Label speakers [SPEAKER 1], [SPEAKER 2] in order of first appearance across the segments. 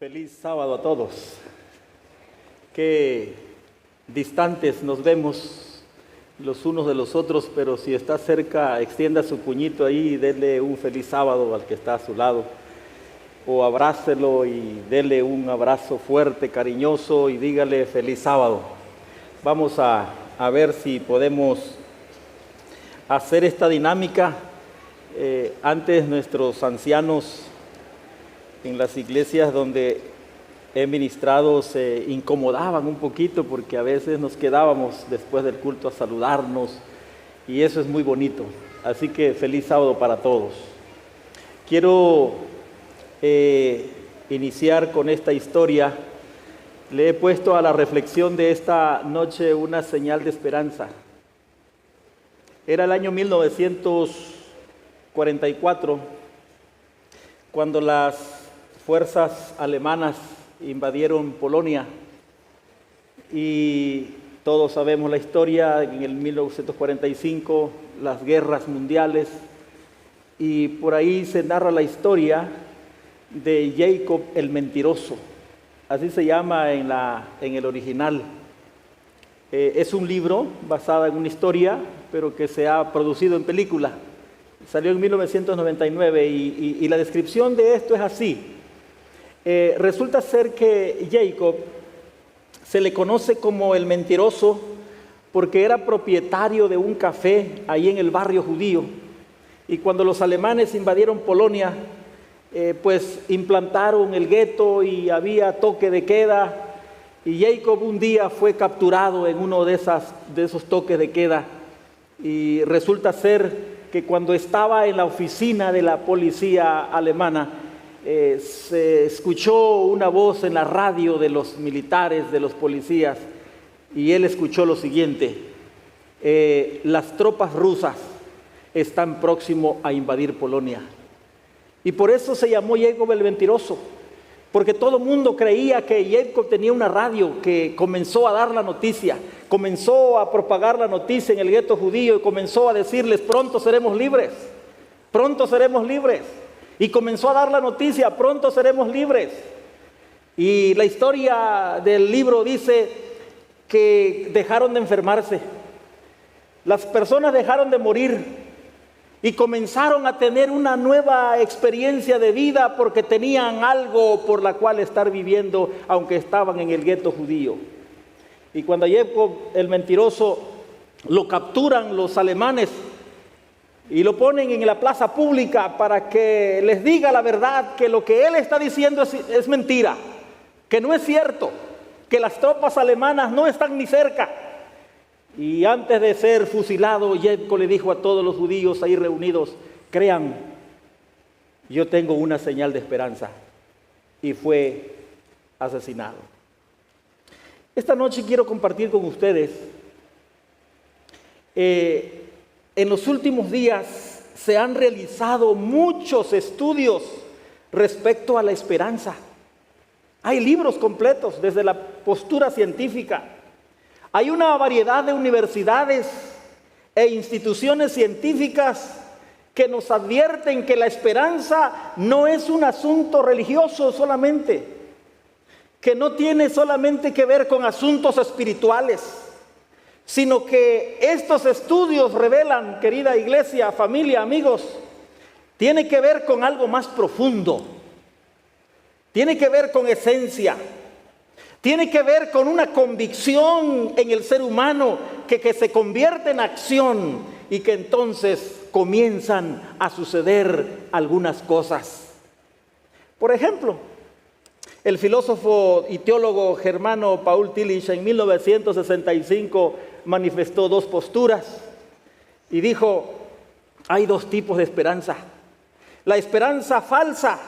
[SPEAKER 1] Feliz sábado a todos. Qué distantes nos vemos los unos de los otros, pero si está cerca, extienda su puñito ahí y dele un feliz sábado al que está a su lado. O abrácelo y dele un abrazo fuerte, cariñoso y dígale feliz sábado. Vamos a ver si podemos hacer esta dinámica. Antes nuestros ancianos en las iglesias donde he ministrado se incomodaban un poquito porque a veces nos quedábamos después del culto a saludarnos y eso es muy bonito. Así que feliz sábado para todos. Quiero iniciar con esta historia. Le he puesto a la reflexión de esta noche una señal de esperanza. Era el año 1944 cuando las fuerzas alemanas invadieron Polonia y todos sabemos la historia. En el 1945 las guerras mundiales, y por ahí se narra la historia de Jacob el mentiroso, así se llama en el original. Es un libro basado en una historia, pero que se ha producido en película. Salió en 1999 y la descripción de esto es así. Resulta ser que Jacob se le conoce como el mentiroso porque era propietario de un café ahí en el barrio judío, y cuando los alemanes invadieron Polonia, pues implantaron el gueto y había toque de queda, y Jacob un día fue capturado en uno de esos toques de queda, y resulta ser que cuando estaba en la oficina de la policía alemana, se escuchó una voz en la radio de los militares, de los policías, y él escuchó lo siguiente: las tropas rusas están próximos a invadir Polonia. Y por eso se llamó Jacob el mentiroso, porque todo el mundo creía que Jacob tenía una radio que comenzó a dar la noticia, comenzó a propagar la noticia en el gueto judío y comenzó a decirles: pronto seremos libres, pronto seremos libres. Y comenzó a dar la noticia: pronto seremos libres. Y la historia del libro dice que dejaron de enfermarse, las personas dejaron de morir y comenzaron a tener una nueva experiencia de vida porque tenían algo por la cual estar viviendo, aunque estaban en el gueto judío. Y cuando Jacob el mentiroso lo capturan los alemanes y lo ponen en la plaza pública para que les diga la verdad, que lo que él está diciendo es mentira, que no es cierto, que las tropas alemanas no están ni cerca. Y antes de ser fusilado, Jacob le dijo a todos los judíos ahí reunidos: crean, yo tengo una señal de esperanza. Y fue asesinado. Esta noche quiero compartir con ustedes, en los últimos días se han realizado muchos estudios respecto a la esperanza. Hay libros completos desde la postura científica. Hay una variedad de universidades e instituciones científicas que nos advierten que la esperanza no es un asunto religioso solamente, que no tiene solamente que ver con asuntos espirituales, sino que estos estudios revelan, querida iglesia, familia, amigos, tiene que ver con algo más profundo, tiene que ver con esencia, tiene que ver con una convicción en el ser humano que se convierte en acción y que entonces comienzan a suceder algunas cosas. Por ejemplo, el filósofo y teólogo germano Paul Tillich en 1965 manifestó dos posturas y dijo: hay dos tipos de esperanza, la esperanza falsa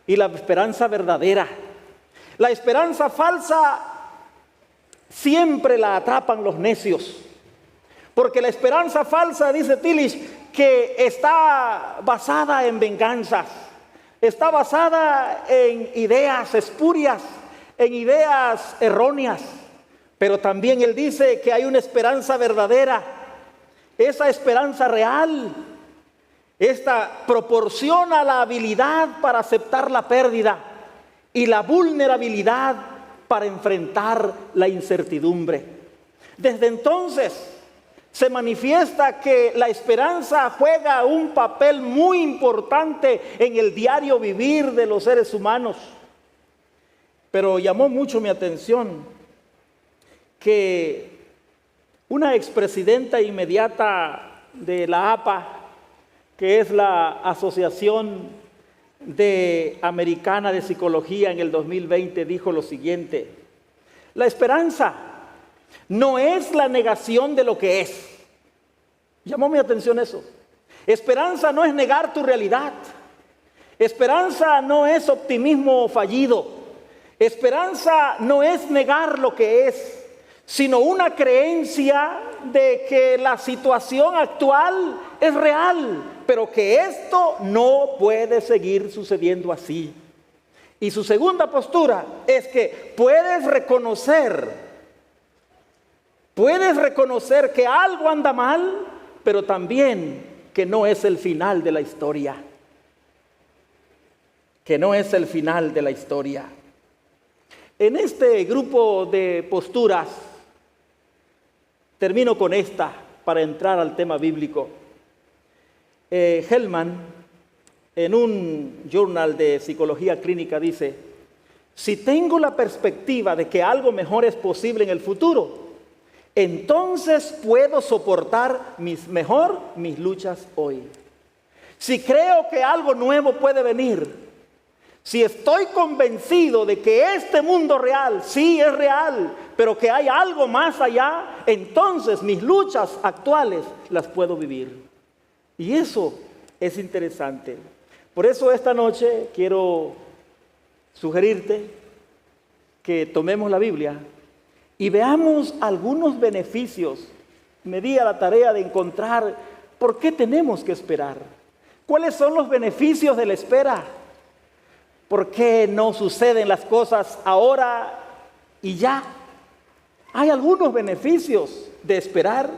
[SPEAKER 1] y la esperanza verdadera. La esperanza falsa siempre la atrapan los necios, porque la esperanza falsa, dice Tillich, que está basada en venganzas, está basada en ideas espurias, en ideas erróneas. Pero también él dice que hay una esperanza verdadera, esa esperanza real. Esta proporciona la habilidad para aceptar la pérdida y la vulnerabilidad para enfrentar la incertidumbre. Desde entonces se manifiesta que la esperanza juega un papel muy importante en el diario vivir de los seres humanos. Pero llamó mucho mi atención que una expresidenta inmediata de la APA, que es la Asociación Americana de Psicología, en el 2020 dijo lo siguiente: la esperanza no es la negación de lo que es. Llamó mi atención eso. Esperanza no es negar tu realidad. Esperanza no es optimismo fallido. Esperanza no es negar lo que es, sino una creencia de que la situación actual es real, pero que esto no puede seguir sucediendo así. Y su segunda postura es que puedes reconocer que algo anda mal, pero también que no es el final de la historia. Que no es el final de la historia. En este grupo de posturas, termino con esta para entrar al tema bíblico. Hellman, en un journal de psicología clínica, dice: si tengo la perspectiva de que algo mejor es posible en el futuro, entonces puedo soportar mejor mis luchas hoy. Si creo que algo nuevo puede venir, si estoy convencido de que este mundo real sí es real, pero que hay algo más allá, entonces mis luchas actuales las puedo vivir. Y eso es interesante. Por eso esta noche quiero sugerirte que tomemos la Biblia y veamos algunos beneficios. Me di a la tarea de encontrar por qué tenemos que esperar. ¿Cuáles son los beneficios de la espera? ¿Por qué no suceden las cosas ahora y ya? Hay algunos beneficios de esperar.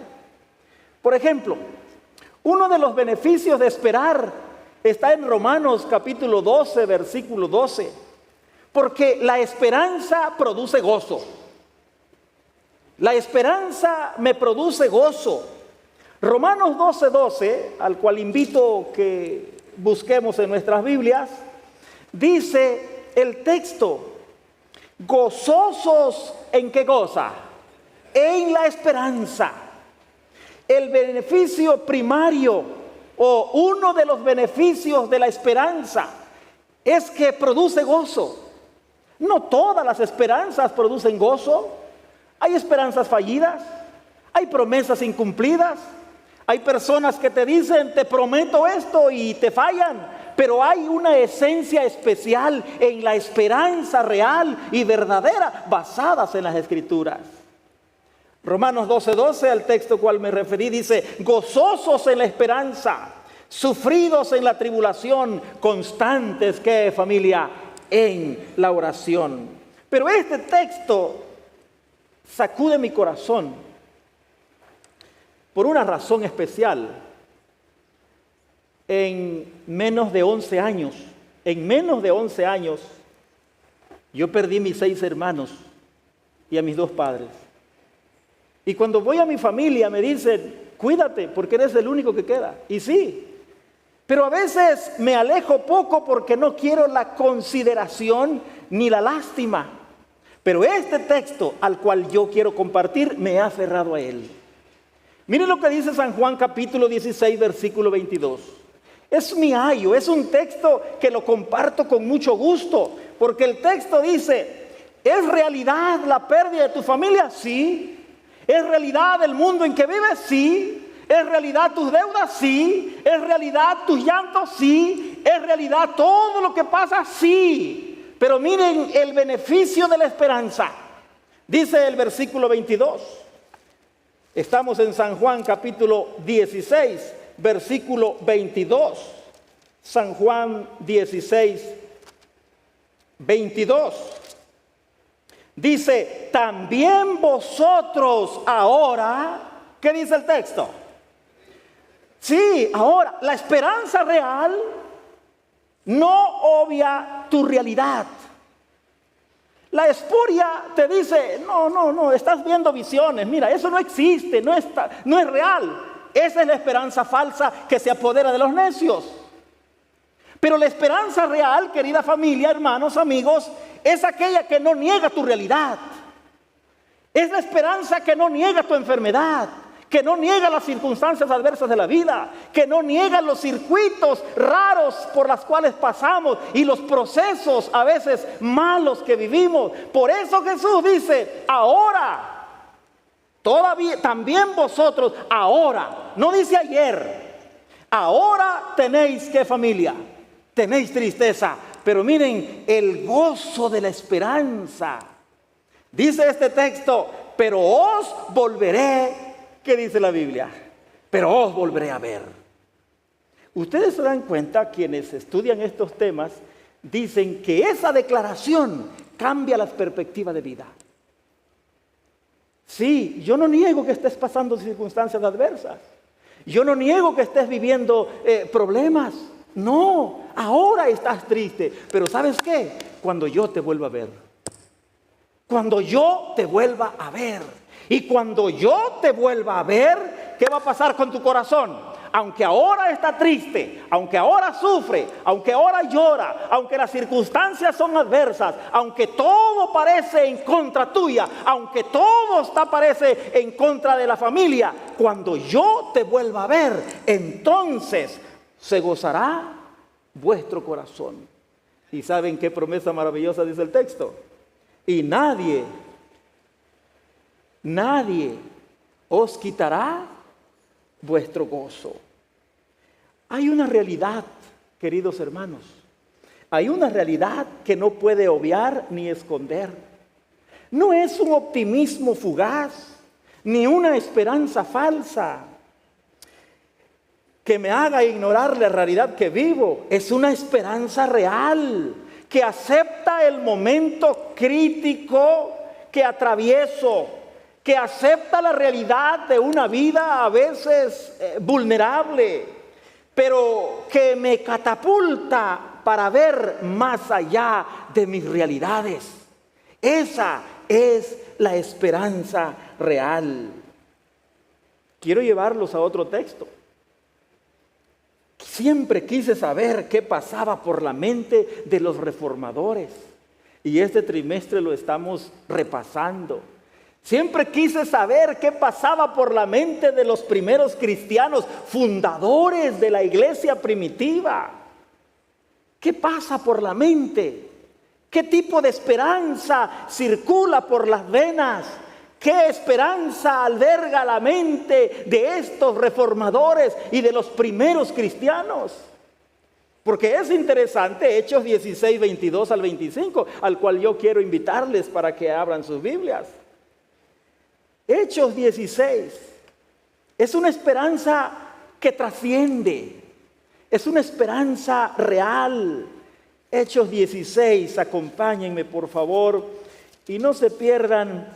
[SPEAKER 1] Por ejemplo, uno de los beneficios de esperar está en Romanos capítulo 12, versículo 12. Porque la esperanza produce gozo. La esperanza me produce gozo. Romanos 12, 12, al cual invito que busquemos en nuestras Biblias, dice el texto: gozosos en qué cosa, en la esperanza. El beneficio primario o uno de los beneficios de la esperanza es que produce gozo. No todas las esperanzas producen gozo. Hay esperanzas fallidas, hay promesas incumplidas, hay personas que te dicen te prometo esto y te fallan. Pero hay una esencia especial en la esperanza real y verdadera basadas en las Escrituras. Romanos 12, 12, al texto al cual me referí, dice: gozosos en la esperanza, sufridos en la tribulación, constantes, ¿qué, familia? En la oración. Pero este texto sacude mi corazón por una razón especial. En menos de 11 años, yo perdí mis 6 hermanos y a mis 2 padres. Y cuando voy a mi familia me dicen: cuídate porque eres el único que queda. Y sí, pero a veces me alejo poco porque no quiero la consideración ni la lástima. Pero este texto al cual yo quiero compartir, me he aferrado a él. Miren lo que dice San Juan capítulo 16, versículo 22. Es mi ayo, es un texto que lo comparto con mucho gusto, porque el texto dice: ¿es realidad la pérdida de tu familia? Sí. ¿Es realidad el mundo en que vives? Sí. ¿Es realidad tus deudas? Sí. ¿Es realidad tus llantos? Sí. ¿Es realidad todo lo que pasa? Sí. Pero miren el beneficio de la esperanza. Dice el versículo 22. Estamos en San Juan capítulo 16, versículo 22. San Juan 16, 22. Dice: también vosotros ahora, ¿qué dice el texto? Sí, ahora, la esperanza real no obvia tu realidad. La espuria te dice, no, estás viendo visiones, mira, eso no existe, no es real. Esa es la esperanza falsa que se apodera de los necios. Pero la esperanza real, querida familia, hermanos, amigos, es aquella que no niega tu realidad. Es la esperanza que no niega tu enfermedad, que no niega las circunstancias adversas de la vida, que no niega los circuitos raros por los cuales pasamos y los procesos a veces malos que vivimos. Por eso Jesús dice, ahora, todavía, también vosotros, ahora, no dice ayer, ahora tenéis, ¿qué familia? Tenéis tristeza, pero miren el gozo de la esperanza. Dice este texto, pero os volveré, ¿qué dice la Biblia? Pero os volveré a ver. Ustedes se dan cuenta, quienes estudian estos temas, dicen que esa declaración cambia las perspectivas de vida. Sí, yo no niego que estés pasando circunstancias adversas. Yo no niego que estés viviendo problemas. No, ahora estás triste. Pero ¿sabes qué? Cuando yo te vuelva a ver. Cuando yo te vuelva a ver. Y cuando yo te vuelva a ver, ¿qué va a pasar con tu corazón? Aunque ahora está triste, aunque ahora sufre, aunque ahora llora, aunque las circunstancias son adversas, aunque todo parece en contra tuya, aunque todo parece en contra de la familia, cuando yo te vuelva a ver, entonces se gozará vuestro corazón. ¿Y saben qué promesa maravillosa dice el texto? Y nadie os quitará vuestro gozo. Hay una realidad, queridos hermanos, hay una realidad que no puede obviar ni esconder. No es un optimismo fugaz, ni una esperanza falsa que me haga ignorar la realidad que vivo. Es una esperanza real, que acepta el momento crítico que atravieso, que acepta la realidad de una vida a veces vulnerable, pero que me catapulta para ver más allá de mis realidades. Esa es la esperanza real. Quiero llevarlos a otro texto. Siempre quise saber qué pasaba por la mente de los reformadores. Y este trimestre lo estamos repasando. Siempre quise saber qué pasaba por la mente de los primeros cristianos, fundadores de la iglesia primitiva. ¿Qué pasa por la mente? ¿Qué tipo de esperanza circula por las venas? ¿Qué esperanza alberga la mente de estos reformadores y de los primeros cristianos? Porque es interesante, Hechos 16, 22 al 25, al cual yo quiero invitarles para que abran sus Biblias. Hechos 16 es una esperanza que trasciende, es una esperanza real. Hechos 16, acompáñenme por favor y no se pierdan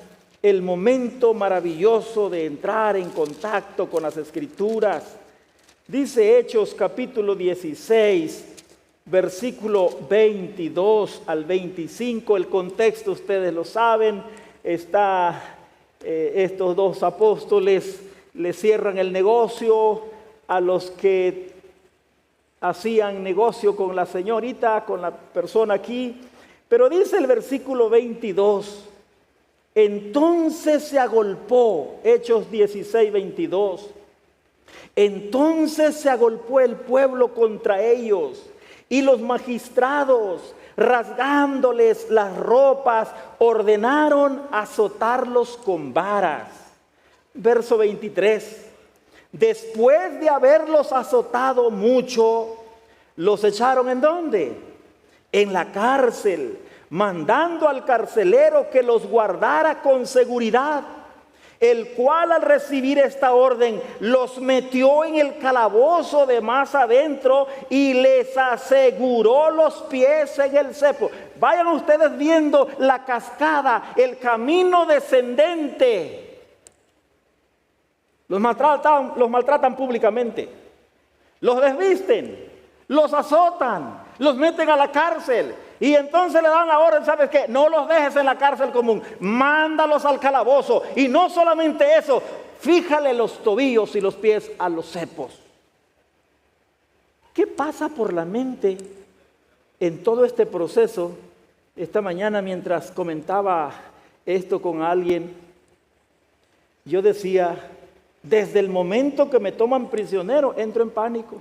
[SPEAKER 1] el momento maravilloso de entrar en contacto con las Escrituras. Dice Hechos capítulo 16, versículo 22 al 25. El contexto ustedes lo saben. Estos dos apóstoles le cierran el negocio a los que hacían negocio con la señorita, con la persona aquí. Pero dice el versículo 22, entonces se agolpó, Hechos 16, 22. Entonces se agolpó el pueblo contra ellos y los magistrados, rasgándoles las ropas, ordenaron azotarlos con varas. Verso 23. Después de haberlos azotado mucho, los echaron ¿en dónde? En la cárcel, mandando al carcelero que los guardara con seguridad, el cual al recibir esta orden los metió en el calabozo de más adentro y les aseguró los pies en el cepo. Vayan ustedes viendo la cascada, el camino descendente. Los maltratan públicamente, los desvisten, los azotan, los meten a la cárcel. Y entonces le dan la orden, ¿sabes qué? No los dejes en la cárcel común, mándalos al calabozo. Y no solamente eso, fíjale los tobillos y los pies a los cepos. ¿Qué pasa por la mente en todo este proceso? Esta mañana mientras comentaba esto con alguien, yo decía, desde el momento que me toman prisionero, entro en pánico.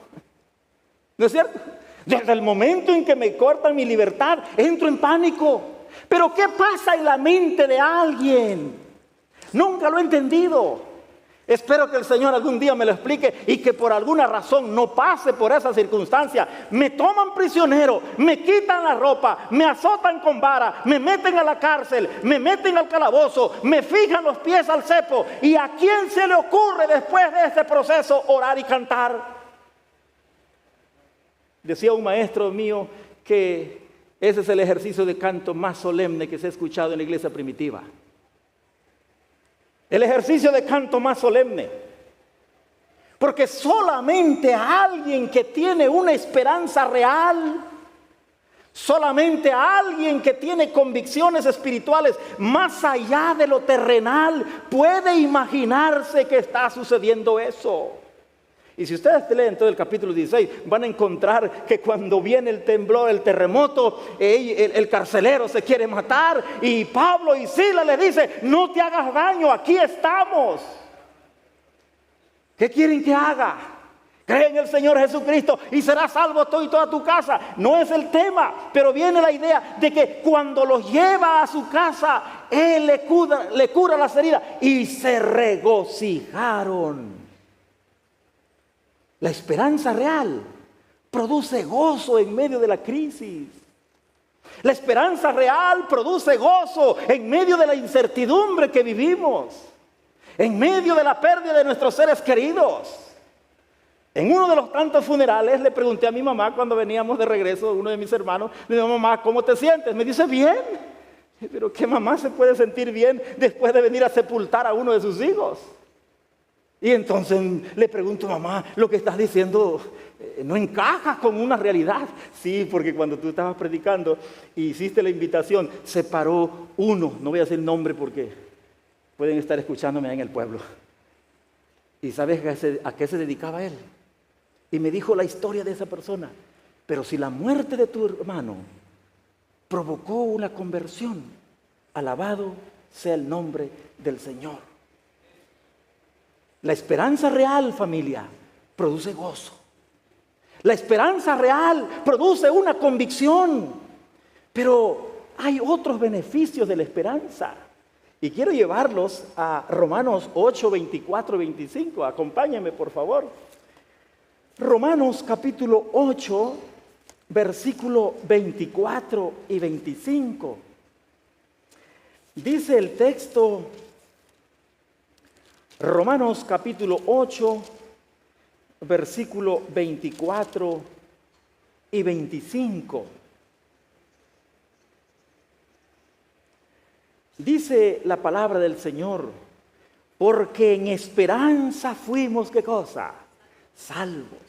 [SPEAKER 1] ¿No es cierto? Desde el momento en que me cortan mi libertad, entro en pánico. Pero ¿qué pasa en la mente de alguien? Nunca lo he entendido. Espero que el Señor algún día me lo explique y que por alguna razón no pase por esa circunstancia. Me toman prisionero, me quitan la ropa, me azotan con vara, me meten a la cárcel, me meten al calabozo, me fijan los pies al cepo. ¿Y a quién se le ocurre después de este proceso orar y cantar? Decía un maestro mío que ese es el ejercicio de canto más solemne que se ha escuchado en la iglesia primitiva. El ejercicio de canto más solemne. Porque solamente alguien que tiene una esperanza real, solamente alguien que tiene convicciones espirituales más allá de lo terrenal, puede imaginarse que está sucediendo eso. Y si ustedes leen todo el capítulo 16, van a encontrar que cuando viene el temblor, el terremoto, el carcelero se quiere matar y Pablo y Silas le dicen, no te hagas daño, aquí estamos. ¿Qué quieren que haga? Cree en el Señor Jesucristo y serás salvo tú y toda tu casa. No es el tema, pero viene la idea de que cuando los lleva a su casa, Él le cura las heridas y se regocijaron. La esperanza real produce gozo en medio de la crisis. La esperanza real produce gozo en medio de la incertidumbre que vivimos, en medio de la pérdida de nuestros seres queridos. En uno de los tantos funerales le pregunté a mi mamá cuando veníamos de regreso, uno de mis hermanos, le digo, mamá, ¿cómo te sientes? Me dice, bien. Pero ¿qué mamá se puede sentir bien después de venir a sepultar a uno de sus hijos? Y entonces le pregunto, mamá, lo que estás diciendo no encaja con una realidad. Sí, porque cuando tú estabas predicando y hiciste la invitación, se paró uno, no voy a decir nombre porque pueden estar escuchándome en el pueblo. ¿Y sabes a qué se dedicaba él? Y me dijo la historia de esa persona. Pero si la muerte de tu hermano provocó una conversión, alabado sea el nombre del Señor. La esperanza real, familia, produce gozo. La esperanza real produce una convicción. Pero hay otros beneficios de la esperanza. Y quiero llevarlos a Romanos 8, 24 y 25. Acompáñenme, por favor. Romanos capítulo 8, versículo 24 y 25. Dice el texto, Romanos capítulo 8, versículo 24 y 25. Dice la palabra del Señor, porque en esperanza fuimos, ¿qué cosa? Salvos.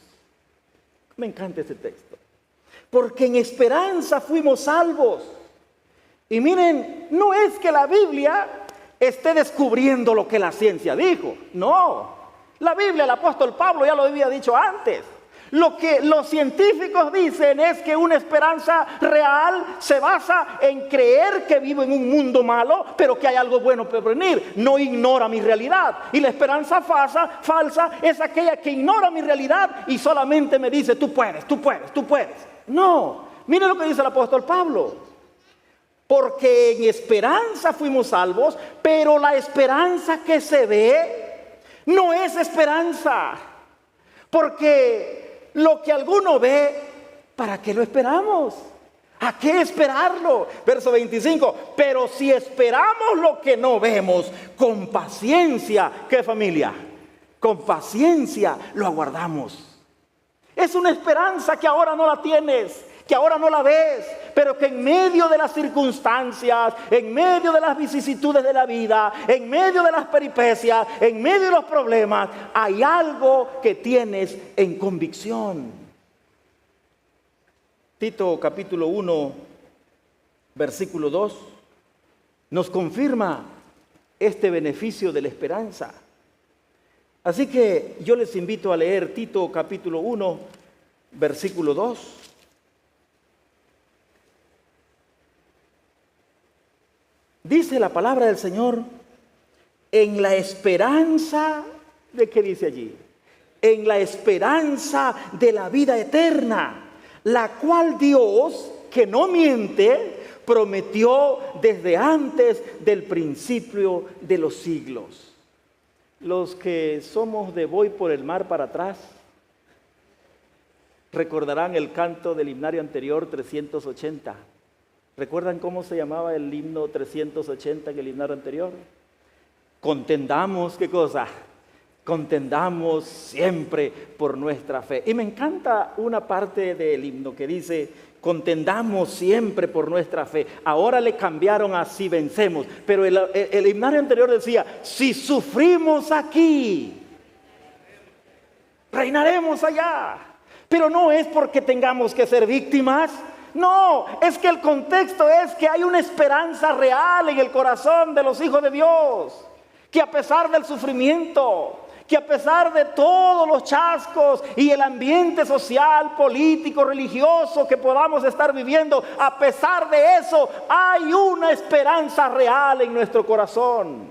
[SPEAKER 1] Me encanta ese texto. Porque en esperanza fuimos salvos. Y miren, no es que la Biblia esté descubriendo lo que la ciencia dijo. No, la Biblia, el apóstol Pablo ya lo había dicho antes. Lo que los científicos dicen es que una esperanza real se basa en creer que vivo en un mundo malo, pero que hay algo bueno por venir. No ignora mi realidad. Y la esperanza falsa es aquella que ignora mi realidad y solamente me dice, tú puedes, tú puedes, tú puedes. No, mire lo que dice el apóstol Pablo. Porque en esperanza fuimos salvos, pero la esperanza que se ve no es esperanza. Porque lo que alguno ve, ¿para qué lo esperamos? ¿A qué esperarlo? Verso 25, pero si esperamos lo que no vemos, con paciencia, ¿qué familia? Con paciencia lo aguardamos. Es una esperanza que ahora no la tienes, que ahora no la ves, pero que en medio de las circunstancias, en medio de las vicisitudes de la vida, en medio de las peripecias, en medio de los problemas, hay algo que tienes en convicción. Tito capítulo 1, versículo 2, nos confirma este beneficio de la esperanza. Así que yo les invito a leer Tito capítulo 1, versículo 2. Dice la palabra del Señor, en la esperanza, ¿de qué dice allí? En la esperanza de la vida eterna, la cual Dios, que no miente, prometió desde antes del principio de los siglos. Los que somos de Voy por el mar para atrás, recordarán el canto del himnario anterior 380. ¿Recuerdan cómo se llamaba el himno 380 en el himnario anterior? Contendamos, ¿qué cosa? Contendamos siempre por nuestra fe. Y me encanta una parte del himno que dice, contendamos siempre por nuestra fe. Ahora le cambiaron a si vencemos, pero el himnario anterior decía, si sufrimos aquí, reinaremos allá. Pero no es porque tengamos que ser víctimas. No, es que el contexto es que hay una esperanza real en el corazón de los hijos de Dios, que a pesar del sufrimiento, que a pesar de todos los chascos y el ambiente social, político, religioso que podamos estar viviendo, a pesar de eso, hay una esperanza real en nuestro corazón.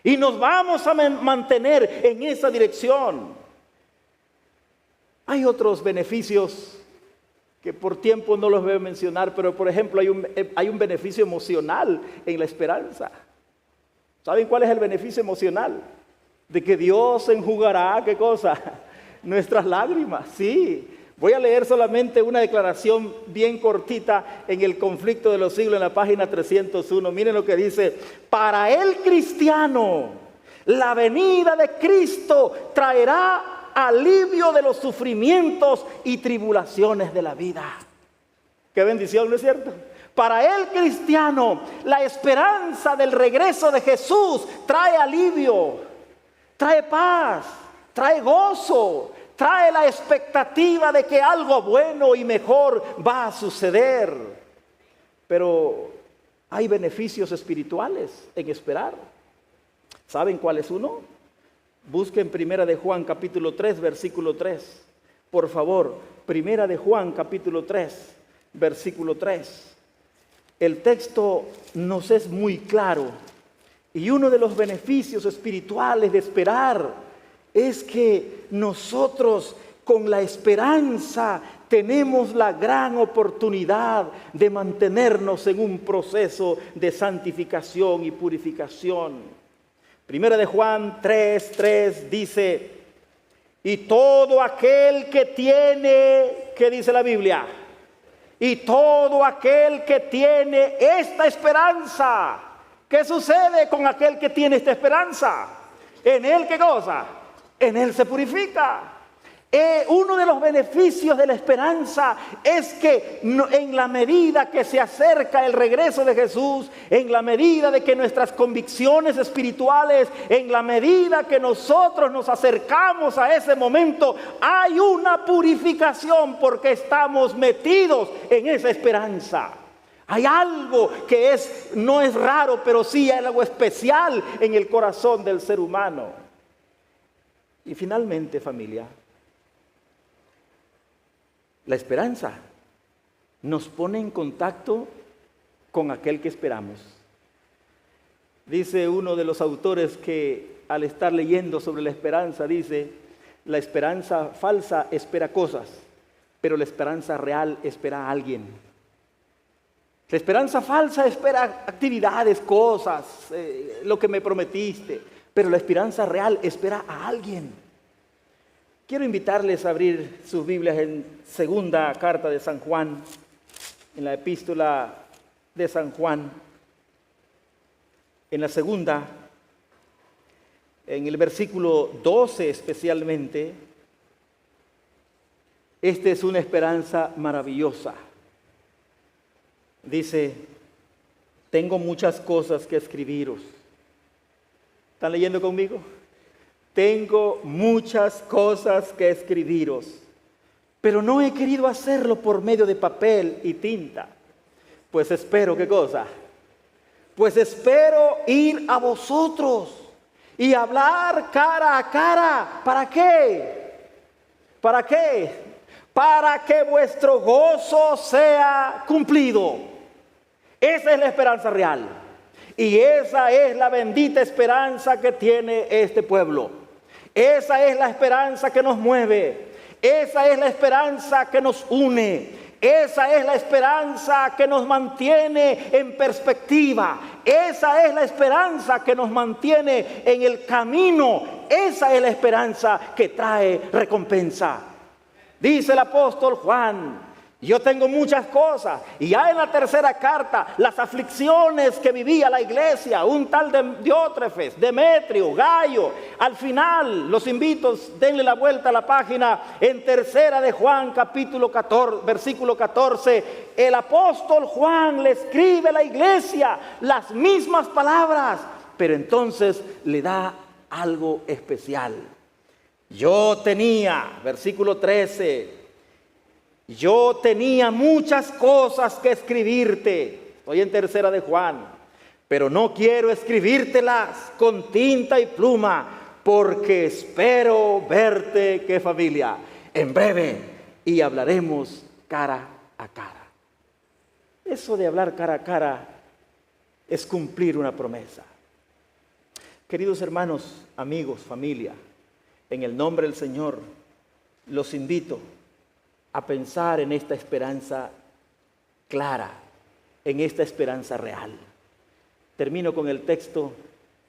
[SPEAKER 1] Y nos vamos a mantener en esa dirección. Hay otros beneficios que por tiempo no los voy a mencionar, pero por ejemplo hay un beneficio emocional en la esperanza. ¿Saben cuál es el beneficio emocional? De que Dios enjugará, ¿qué cosa? Nuestras lágrimas, sí. Voy a leer solamente una declaración bien cortita en el Conflicto de los Siglos, en la página 301. Miren lo que dice: para el cristiano, la venida de Cristo traerá alivio de los sufrimientos y tribulaciones de la vida. ¡Qué bendición!, ¿no es cierto? Para el cristiano, la esperanza del regreso de Jesús trae alivio, trae paz, trae gozo, trae la expectativa de que algo bueno y mejor va a suceder. Pero hay beneficios espirituales en esperar. ¿Saben cuál es uno? Busquen Primera de Juan capítulo 3, versículo 3. Por favor, Primera de Juan capítulo 3, versículo 3. El texto nos es muy claro. Y uno de los beneficios espirituales de esperar es que nosotros con la esperanza tenemos la gran oportunidad de mantenernos en un proceso de santificación y purificación. Primera de Juan 3:3 dice, y todo aquel que tiene, ¿qué dice la Biblia? Y todo aquel que tiene esta esperanza. ¿Qué sucede con aquel que tiene esta esperanza? ¿En él qué cosa? En él se purifica. Uno de los beneficios de la esperanza es que en la medida que se acerca el regreso de Jesús, en la medida de que nuestras convicciones espirituales, en la medida que nosotros nos acercamos a ese momento, hay una purificación porque estamos metidos en esa esperanza. Hay algo que no es raro, pero sí hay algo especial en el corazón del ser humano. Y finalmente, familia, la esperanza nos pone en contacto con aquel que esperamos. Dice uno de los autores que al estar leyendo sobre la esperanza, dice, la esperanza falsa espera cosas, pero la esperanza real espera a alguien. La esperanza falsa espera actividades, cosas, lo que me prometiste, pero la esperanza real espera a alguien. Quiero invitarles a abrir sus Biblias en segunda carta de San Juan, en la epístola de San Juan, en la segunda, en el versículo 12 especialmente. Esta es una esperanza maravillosa. Dice, tengo muchas cosas que escribiros. ¿Están leyendo conmigo? Tengo muchas cosas que escribiros, pero no he querido hacerlo por medio de papel y tinta, Pues espero, ¿qué cosa? Pues espero ir a vosotros y hablar cara a cara. ¿Para qué? ¿Para qué? Para que vuestro gozo sea cumplido. Esa es la esperanza real. Y esa es la bendita esperanza que tiene este pueblo. Esa es la esperanza que nos mueve. Esa es la esperanza que nos une. Esa es la esperanza que nos mantiene en perspectiva. Esa es la esperanza que nos mantiene en el camino. Esa es la esperanza que trae recompensa. Dice el apóstol Juan: yo tengo muchas cosas. Y ya en la tercera carta, las aflicciones que vivía la iglesia, un tal de Diótrefes, Demetrio, Gallo. Al final, los invito, denle la vuelta a la página. En tercera de Juan, capítulo 14, versículo 14, el apóstol Juan le escribe a la iglesia las mismas palabras, pero entonces le da algo especial. Yo tenía, versículo 13, yo tenía muchas cosas que escribirte. Estoy en tercera de Juan. Pero no quiero escribírtelas con tinta y pluma, porque espero verte, ¿qué familia? En breve, y hablaremos cara a cara. Eso de hablar cara a cara es cumplir una promesa. Queridos hermanos, amigos, familia, en el nombre del Señor, los invito a pensar en esta esperanza clara, en esta esperanza real. Termino con el texto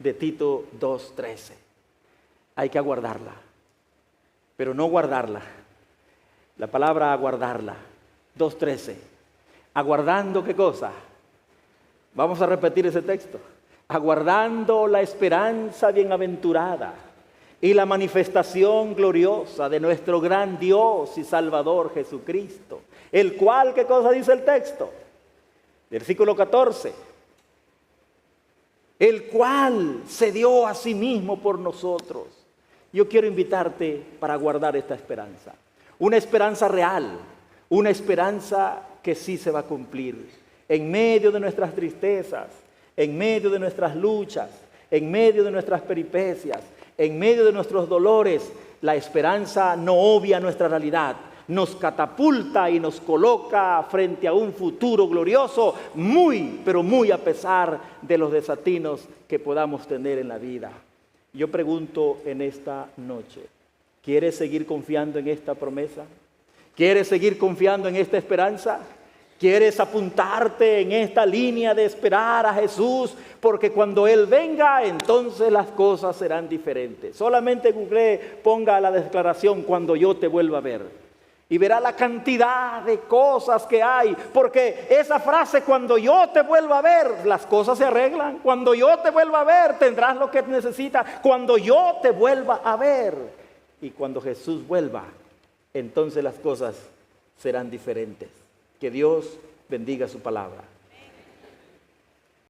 [SPEAKER 1] de Tito 2:13. Hay que aguardarla, pero no guardarla. La palabra aguardarla, 2:13. ¿Aguardando qué cosa? Vamos a repetir ese texto. Aguardando la esperanza bienaventurada y la manifestación gloriosa de nuestro gran Dios y Salvador Jesucristo, el cual, ¿qué cosa dice el texto? Versículo 14. El cual se dio a sí mismo por nosotros. Yo quiero invitarte para guardar esta esperanza. Una esperanza real, una esperanza que sí se va a cumplir. En medio de nuestras tristezas, en medio de nuestras luchas, en medio de nuestras peripecias, en medio de nuestros dolores, la esperanza no obvia nuestra realidad, nos catapulta y nos coloca frente a un futuro glorioso, muy, pero muy a pesar de los desatinos que podamos tener en la vida. Yo pregunto en esta noche, ¿quieres seguir confiando en esta promesa? ¿Quieres seguir confiando en esta esperanza? ¿Quieres apuntarte en esta línea de esperar a Jesús? Porque cuando Él venga, entonces las cosas serán diferentes. Solamente Google, ponga la declaración cuando yo te vuelva a ver. Y verá la cantidad de cosas que hay. Porque esa frase, cuando yo te vuelva a ver, las cosas se arreglan. Cuando yo te vuelva a ver, tendrás lo que necesitas. Cuando yo te vuelva a ver. Y cuando Jesús vuelva, entonces las cosas serán diferentes. Que Dios bendiga su palabra.